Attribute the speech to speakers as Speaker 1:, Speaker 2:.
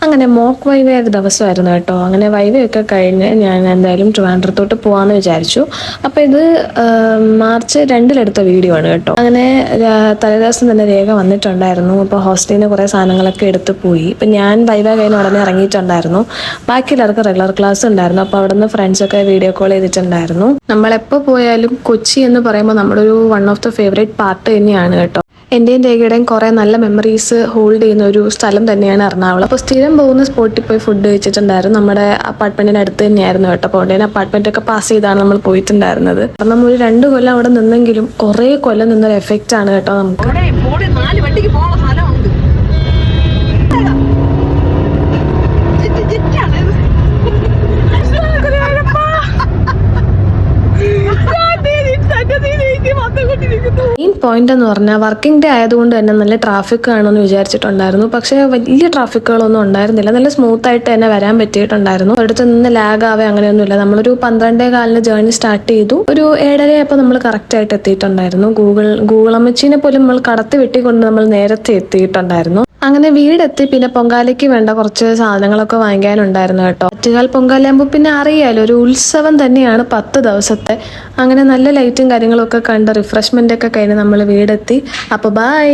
Speaker 1: അങ്ങനെ mock viva ഒരു ദിവസമായിരുന്നു കേട്ടോ. അങ്ങനെ വൈവയൊക്കെ കഴിഞ്ഞ് ഞാൻ എന്തായാലും ട്രിവാൻഡ്രത്തോട്ട് പോകാമെന്ന് വിചാരിച്ചു. അപ്പോൾ ഇത് മാർച്ച് 2 വീഡിയോ ആണ് കേട്ടോ. അങ്ങനെ തലേദിവസം തന്നെ രേഖ വന്നിട്ടുണ്ടായിരുന്നു. അപ്പോൾ ഹോസ്റ്റലിൽ നിന്ന് കുറേ സാധനങ്ങളൊക്കെ എടുത്ത് പോയി. ഇപ്പം ഞാൻ വൈവ കഴിഞ്ഞ് ഉടനെ ഇറങ്ങിയിട്ടുണ്ടായിരുന്നു. ബാക്കി എല്ലാവർക്കും റെഗുലർ ക്ലാസ് ഉണ്ടായിരുന്നു. അപ്പോൾ അവിടെ നിന്ന് ഫ്രണ്ട്സൊക്കെ വീഡിയോ കോൾ ചെയ്തിട്ടുണ്ടായിരുന്നു. നമ്മളെപ്പോൾ പോയാലും കൊച്ചി എന്ന് പറയുമ്പോൾ നമ്മുടെ ഒരു one of the favourite part തന്നെയാണ് കേട്ടോ. എൻ്റെയും രേഖയുടെയും കുറേ നല്ല മെമ്മറീസ് ഹോൾഡ് ചെയ്യുന്ന ഒരു സ്ഥലം തന്നെയാണ് എറണാകുളം. അപ്പോൾ സ്ഥിരം പോകുന്ന സ്പോട്ടിൽ പോയി ഫുഡ് കഴിച്ചിട്ടുണ്ടായിരുന്നു. നമ്മുടെ അപ്പാർട്ട്മെൻറ്റിന് അടുത്ത് തന്നെയായിരുന്നു കേട്ടോ. അപ്പോൾ അവിടെ അപ്പാർട്ട്മെൻറ്റൊക്കെ പാസ് ചെയ്താണ് നമ്മൾ പോയിട്ടുണ്ടായിരുന്നത്. കാരണം നമ്മൾ ഒരു 2 കൊല്ലം അവിടെ നിന്നെങ്കിലും കുറേ കൊല്ലം നിന്നൊരു എഫക്റ്റ് ആണ് കേട്ടോ നമുക്ക്. മെയിൻ പോയിന്റ് എന്ന് പറഞ്ഞാൽ വർക്കിംഗ് ഡേ ആയതുകൊണ്ട് തന്നെ നല്ല ട്രാഫിക് ആണെന്ന് വിചാരിച്ചിട്ടുണ്ടായിരുന്നു. പക്ഷേ വലിയ ട്രാഫിക്കുകളൊന്നും ഉണ്ടായിരുന്നില്ല. നല്ല സ്മൂത്ത് ആയിട്ട് തന്നെ വരാൻ പറ്റിയിട്ടുണ്ടായിരുന്നു. അടുത്ത് നിന്ന് ലാഗ് ആവേ അങ്ങനെയൊന്നുമില്ല. നമ്മളൊരു 12:15 ജേർണി സ്റ്റാർട്ട് ചെയ്തു. ഒരു 7:30 ആയപ്പോൾ നമ്മൾ കറക്റ്റ് ആയിട്ട് എത്തിയിട്ടുണ്ടായിരുന്നു. ഗൂഗിൾ അമ്മച്ചീനെ പോലും നമ്മൾ കടത്തി വെട്ടിക്കൊണ്ട് നമ്മൾ നേരത്തെ എത്തിയിട്ടുണ്ടായിരുന്നു. അങ്ങനെ വീടെത്തി. പിന്നെ പൊങ്കാലയ്ക്ക് വേണ്ട കുറച്ച് സാധനങ്ങളൊക്കെ വാങ്ങിക്കാനുണ്ടായിരുന്നു കേട്ടോ. ആറ്റുകാൽ പൊങ്കാലയാകുമ്പോൾ പിന്നെ അറിയാലോ, ഒരു ഉത്സവം തന്നെയാണ് 10 ദിവസത്തെ. അങ്ങനെ നല്ല ലൈറ്റും കാര്യങ്ങളൊക്കെ കണ്ട് റിഫ്രഷ്മെന്റ് ഒക്കെ കഴിഞ്ഞ് നമ്മൾ വീടെത്തി. അപ്പോൾ ബൈ.